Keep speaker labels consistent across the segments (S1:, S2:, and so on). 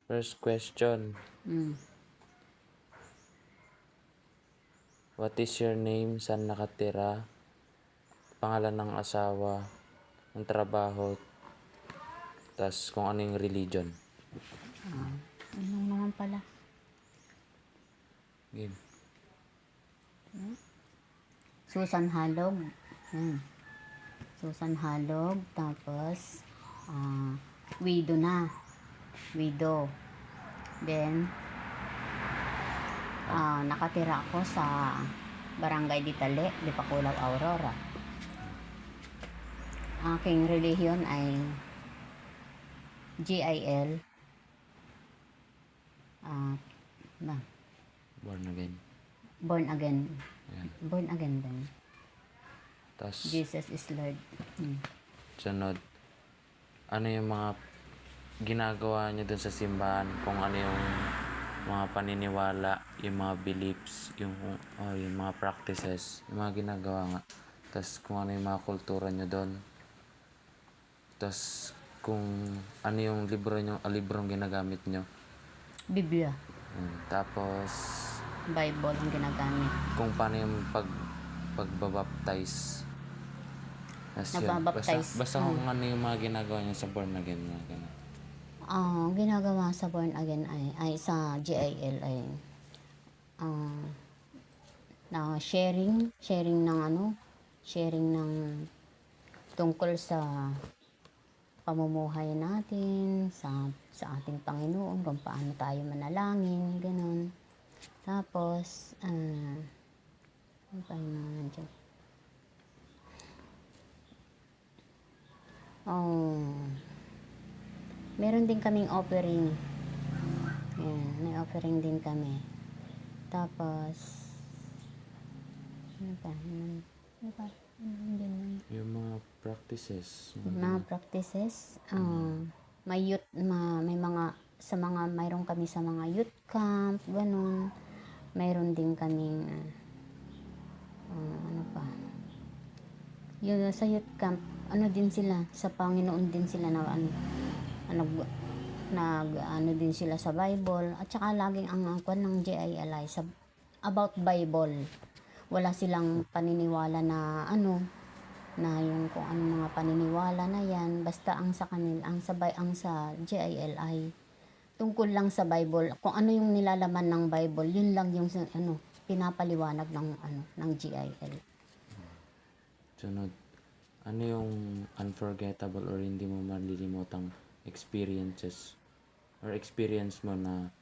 S1: First question. What is your name? Saan nakatira? Pangalan ng asawa? Ang trabaho? Tas kung ano yung religion.
S2: Ano naman pala?
S1: Game.
S2: Susan Halog. Susan Halog. Tapos, widow na. Widow. Then, nakatira ako sa Barangay Ditale, Dipakulaw, Aurora. Aking relihiyon ay GIL.
S1: Born again.
S2: Born again.
S1: Ayan.
S2: Born again din.
S1: Tas
S2: Jesus is Lord.
S1: sunod. Ano yung mga ginagawa niyo dun sa simbahan? Kung ano yung mga paniniwala, yung mga beliefs, yung mga practices, yung mga ginagawa nga. Tas kung ano yung mga kultura niyo doon. Tas kung ano yung librong ginagamit nyo.
S2: Biblia.
S1: Tapos
S2: Bible ang ginagamit.
S1: kung paano yung pagbabaptize. Tas yun.
S2: Nagbabaptize.
S1: Basta kung ano yung mga ginagawa niya sa born again. Mga ganun.
S2: Ginagawa sa born again ay sa GIL ay na sharing ng tungkol sa pamumuhay natin sa ating Panginoon, kung paano tayo manalangin, ganun. Tapos ano pa yung mga nandiyan? Meron din kaming offering. Ayan, may offering din kami. Tapos, ano pa?
S1: Yung mga practices.
S2: Mga practices. May mga, mayroon kami sa mga youth camp, ganun. Mayroon din kaming, ano pa? Yun, sa youth camp, ano din sila, sa Panginoon din sila na nag din sila sa Bible, at saka laging ang kwan ng GILI sa about Bible. Wala silang paniniwala na na yung kung ano mga paniniwala na yan, basta ang sa kanila, ang sa GILI tungkol lang sa Bible. Kung ano yung nilalaman ng Bible, yun lang yung pinapaliwanag ng GIL.
S1: Sunod. Ano yung unforgettable or hindi mo malilimutang experiences or experience mo na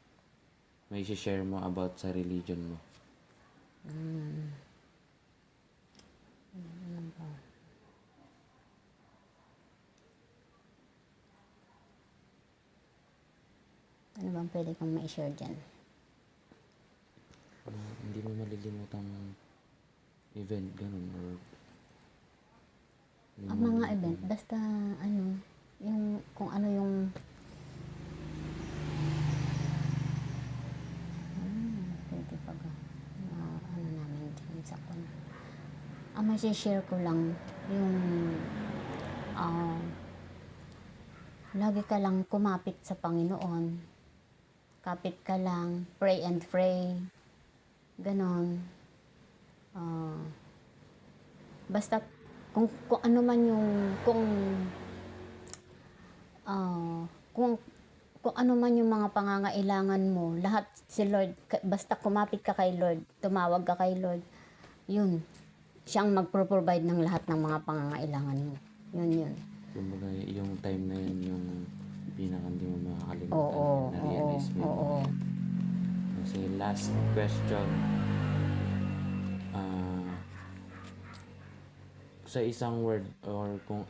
S1: may share mo about sa religion mo?
S2: Ano bang pwede kong ma-share dyan?
S1: Hindi mo malilimutang event, ganun, or
S2: Ang mga event, basta yung kung ano yung pwede pag namin dyan sa kung ang masishare ko lang yung lagi ka lang kumapit sa Panginoon, kapit ka lang, pray and pray, ganon. Basta kung ano man yung kung ano man yung mga pangangailangan mo, lahat si Lord, basta kumapit ka kay Lord, tumawag ka kay Lord, yun, siyang magpro-provide ng lahat ng mga pangangailangan mo. Yun.
S1: Kumbaga, yung time na yun, yung pinaka hindi mo makakalimutan.
S2: Oo.
S1: Na-realize mo.
S2: Oo.
S1: Kasi last question. Sa isang word or kung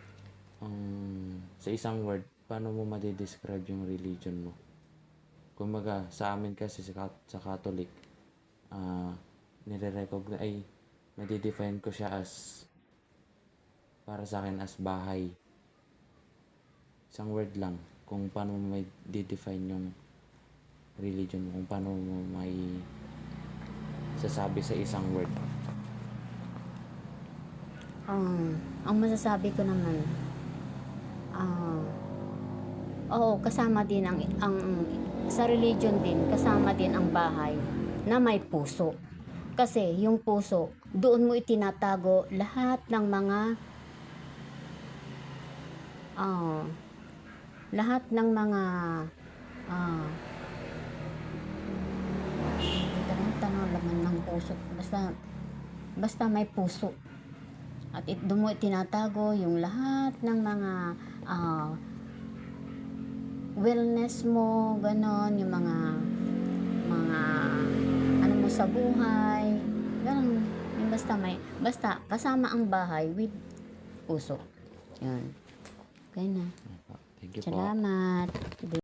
S1: sa isang word, paano mo ma-describe yung religion mo? Kumbaga, sa amin kasi sa Catholic, nade-define ko siya as, para sa akin, as bahay. Isang word lang, kung paano mo may define yung religion mo, kung paano mo may sasabi sa isang word.
S2: Ang masasabi ko naman, oo, kasama din ang sa religion din, kasama din ang bahay na may puso. Kasi yung puso, doon mo itinatago lahat ng mga lahat ng mga tanong laman ng puso. Basta may puso. At doon mo itinatago yung lahat ng mga wellness mo, ganon, yung mga ano mo sa buhay, ganon. Yung basta kasama ang bahay with puso. Yan. Okay na.
S1: Thank you po.
S2: Salamat.